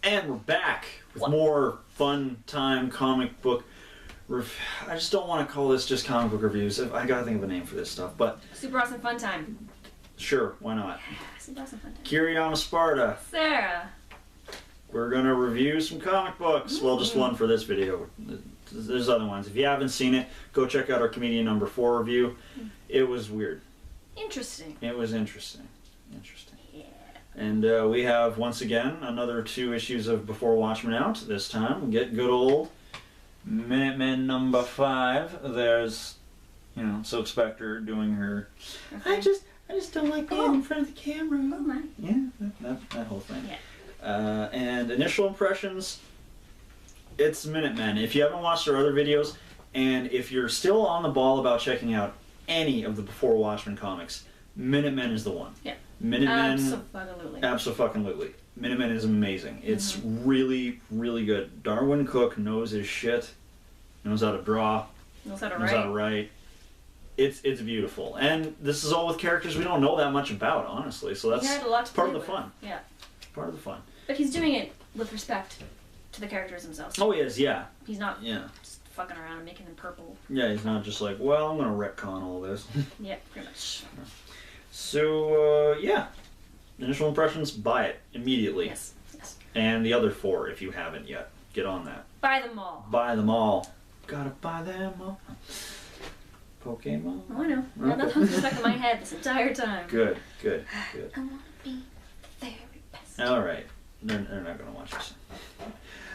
And we're back with more fun time comic book. I just don't want to call this just comic book reviews. I gotta think of a name for this stuff, but Super Awesome Fun Time. Sure, why not? Super Awesome Fun Time. Kiriyama Sparta. Sarah. We're gonna review some comic books. Well, just one for this video. There's other ones. If you haven't seen it, go check out our Comedian number 4 review. It was weird. Interesting. It was interesting. Interesting. Yeah. And we have, once again, another 2 issues of Before Watchmen out. This time, we get good old Minutemen number 5. There's, Silk Spectre doing her, I just don't like being in front of the camera. Oh my. Yeah, that whole thing. Yeah. And initial impressions, it's Minutemen. If you haven't watched our other videos, and if you're still on the ball about checking out any of the Before Watchmen comics, Minutemen is the one. Yeah. Minutemen. Absolutely. Absolutely. Minutemen is amazing. It's really, really good. Darwin Cook knows his shit. Knows how to draw. Knows how to write. It's beautiful. And this is all with characters we don't know that much about, honestly. So that's part of the fun. Yeah. Part of the fun. But he's doing it with respect to the characters themselves. Oh, he is, yeah. He's not just fucking around and making them purple. Yeah, he's not just like, well, I'm going to retcon all this. Yeah, pretty much. So, yeah. Initial impressions, buy it immediately. Yes. And the other 4, if you haven't yet. Get on that. Buy them all. Buy them all. Gotta buy them all. Pokemon? Oh, I know. Okay. That was stuck in my head this entire time. Good. I want to be the very best. Alright. They're not going to watch this.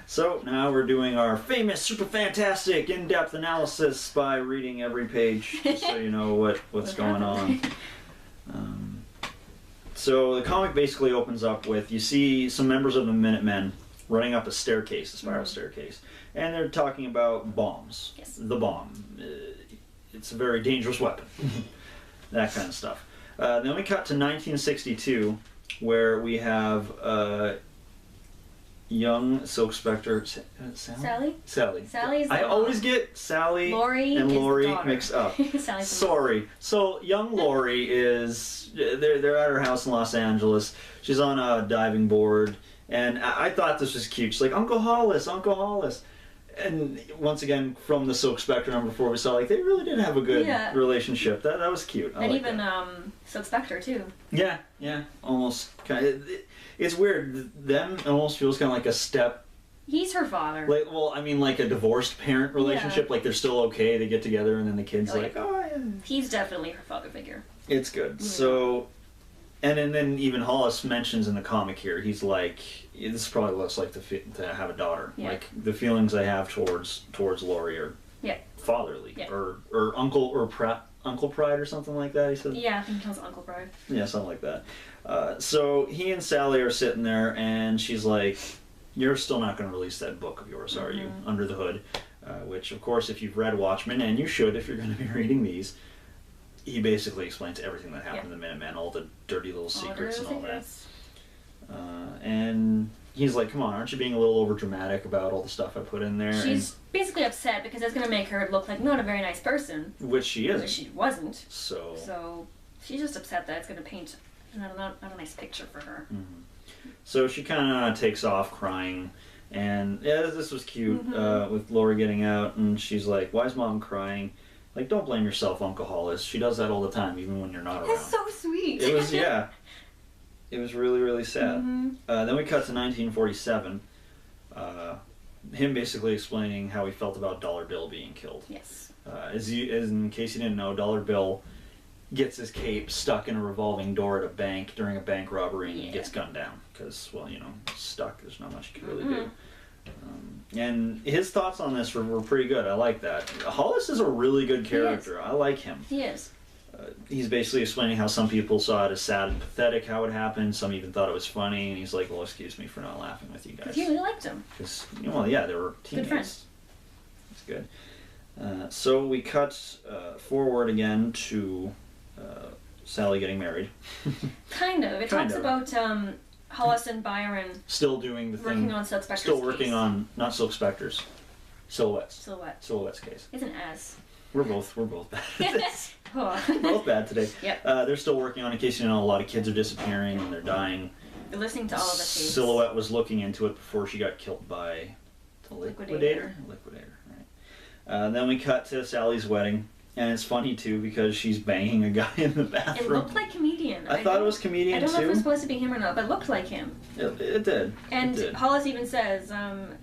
So, now we're doing our famous, super fantastic, in-depth analysis by reading every page, just so you know what's going on. So, the comic basically opens up with, you see some members of the Minutemen running up a staircase, a spiral staircase, and they're talking about bombs. Yes. The bomb. It's a very dangerous weapon. That kind of stuff. Then we cut to 1962, where we have young Silk Spectre. Sally? Sally's I always get Sally and Lori mixed up. Sorry. So young Lori is they're at her house in Los Angeles. She's on a diving board, and I thought this was cute. She's like, Uncle Hollis. And once again, from the Silk Spectre number 4, we saw they really did have a good relationship. That was cute. And even Silk Spectre too. Yeah, almost kind of. It's weird. Them almost feels kind of like a step. He's her father. Like a divorced parent relationship. Yeah. Like they're still okay. They get together, and then the kid's yeah. He's definitely her father figure. It's good. Yeah. So, and then even Hollis mentions in the comic here, he's like, this probably looks like to have a daughter. Yeah. Like the feelings I have towards Lori are fatherly, or uncle pride or something like that. He said. Yeah, I think he calls it Uncle Pride. Yeah, something like that. So he and Sally are sitting there, and she's like, "You're still not going to release that book of yours, are you? Under the Hood," which, of course, if you've read Watchmen, and you should if you're going to be reading these. He basically explains everything that happened to the Minutemen, all the dirty little secrets and all that. And he's like, come on, aren't you being a little overdramatic about all the stuff I put in there? She's basically upset because that's going to make her look like not a very nice person. Which she isn't. Which she wasn't. So she's just upset that it's going to paint not a nice picture for her. Mm-hmm. So she kind of takes off crying. And this was cute with Lori getting out. And she's like, why is Mom crying? Like, don't blame yourself, Uncle Hollis. She does that all the time, even when you're not around. That's so sweet. It was, It was really, really sad. Mm-hmm. Then we cut to 1947. Him basically explaining how he felt about Dollar Bill being killed. Yes. As in case you didn't know, Dollar Bill gets his cape stuck in a revolving door at a bank during a bank robbery and he gets gunned down. Because, stuck. There's not much you can really do. And his thoughts on this were pretty good. I like that. Hollis is a really good character. I like him. He is. He's basically explaining how some people saw it as sad and pathetic how it happened. Some even thought it was funny. And he's like, well, excuse me for not laughing with you guys. He really liked him. Because, they were teammates. Good friends. That's good. So we cut forward again to Sally getting married. Kind of. It talks about Hollis and Byron still doing the thing. Working on Silk Spectre's Still working on, not Silk Spectre's, Silhouette's case. It's an S. We're both bad. Oh. We're both bad today. Yep. They're still working on a case. A lot of kids are disappearing and they're dying. They're listening to all of the tapes. Silhouette was looking into it before she got killed by the liquidator. Right. Then we cut to Sally's wedding. And it's funny, too, because she's banging a guy in the bathroom. It looked like Comedian. I thought it was Comedian, too. I don't know if it was supposed to be him or not, but it looked like him. It did. And Hollis even says, her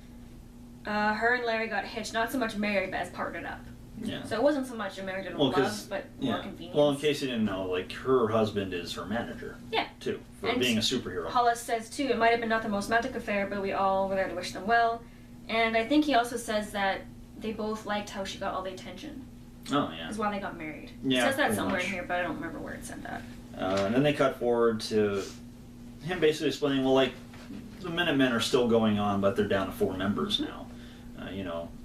and Larry got hitched, not so much married, but as partnered up. Yeah. So it wasn't so much a marriage in love, but more convenience. Well, in case you didn't know, like, her husband is her manager. Yeah. Too, for being a superhero. Hollis says, too, it might have been not the most romantic affair, but we all were there to wish them well. And I think he also says that they both liked how she got all the attention. Oh, yeah. Is why they got married. Yeah, it says that somewhere in here, but I don't remember where it said that. And then they cut forward to him basically explaining, well, like, the Minutemen are still going on, but they're down to 4 members now.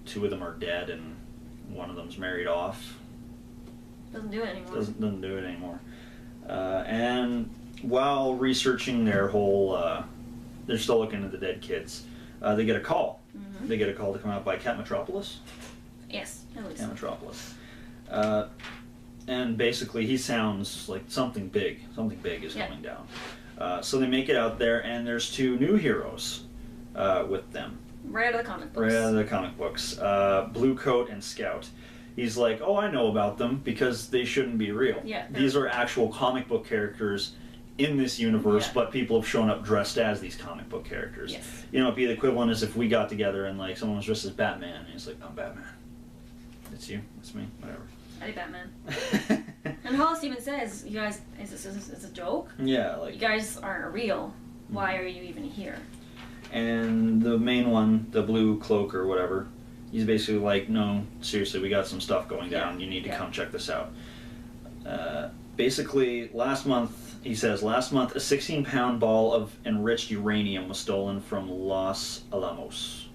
2 of them are dead, and one of them's married off. Doesn't do it anymore. Doesn't do it anymore. And while researching their whole, they're still looking at the dead kids, they get a call. Mm-hmm. They get a call to come out by Cat Metropolis. Yes, I believe Cat Metropolis. And basically he sounds like something big is coming down. So they make it out there, and there's 2 new heroes with them. Right out of the comic books. Right out of the comic books. Blue Coat and Scout. He's like, oh, I know about them because they shouldn't be real. Yeah, these are actual comic book characters in this universe, but people have shown up dressed as these comic book characters. Yes. It'd be the equivalent as if we got together and like someone was dressed as Batman, and he's like, I'm Batman. It's you. It's me. Whatever. I did Batman. And Hollis even says, you guys, is this a joke? Yeah, like... You guys aren't real. Why are you even here? And the main one, the blue cloak or whatever, he's basically like, no, seriously, we got some stuff going down. You need to come check this out. Basically, last month, he says, a 16-pound ball of enriched uranium was stolen from Los Alamos.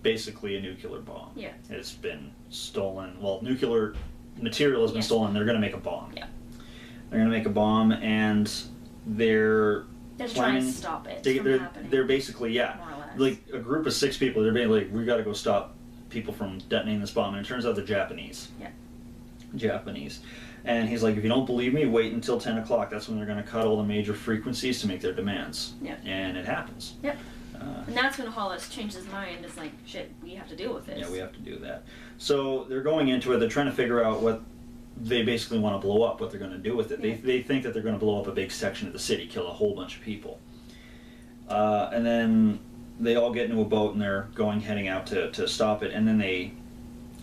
Basically a nuclear bomb. Yeah. It's been stolen. Well, nuclear material has been stolen. They're going to make a bomb. Yeah. They're going to make a bomb, and they're trying to stop it from happening. They're basically, more or less. Like a group of 6 people, they're being like, we got to go stop people from detonating this bomb. And it turns out they're Japanese. Yeah. Japanese. And he's like, if you don't believe me, wait until 10 o'clock. That's when they're going to cut all the major frequencies to make their demands. Yeah. And it happens. Yep. And that's when Hollis changed his mind. It's like, shit, we have to deal with this. Yeah, we have to do that. So they're going into it. They're trying to figure out what they basically want to blow up, what they're going to do with it. Yeah. They think that they're going to blow up a big section of the city, kill a whole bunch of people. And then they all get into a boat, and they're heading out to stop it. And then I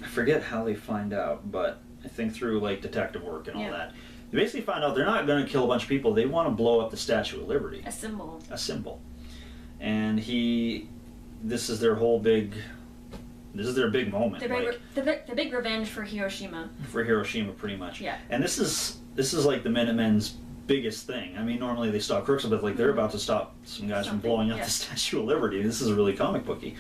forget how they find out, but I think through like detective work and all that. They basically find out they're not going to kill a bunch of people. They want to blow up the Statue of Liberty. A symbol. A symbol. And this is their whole big, this is their big moment. The big revenge for Hiroshima. For Hiroshima, pretty much. Yeah. And this is like the Minutemen's biggest thing. I mean, normally they stop crooks, but like they're about to stop some guys from blowing up the Statue of Liberty. This is really comic booky.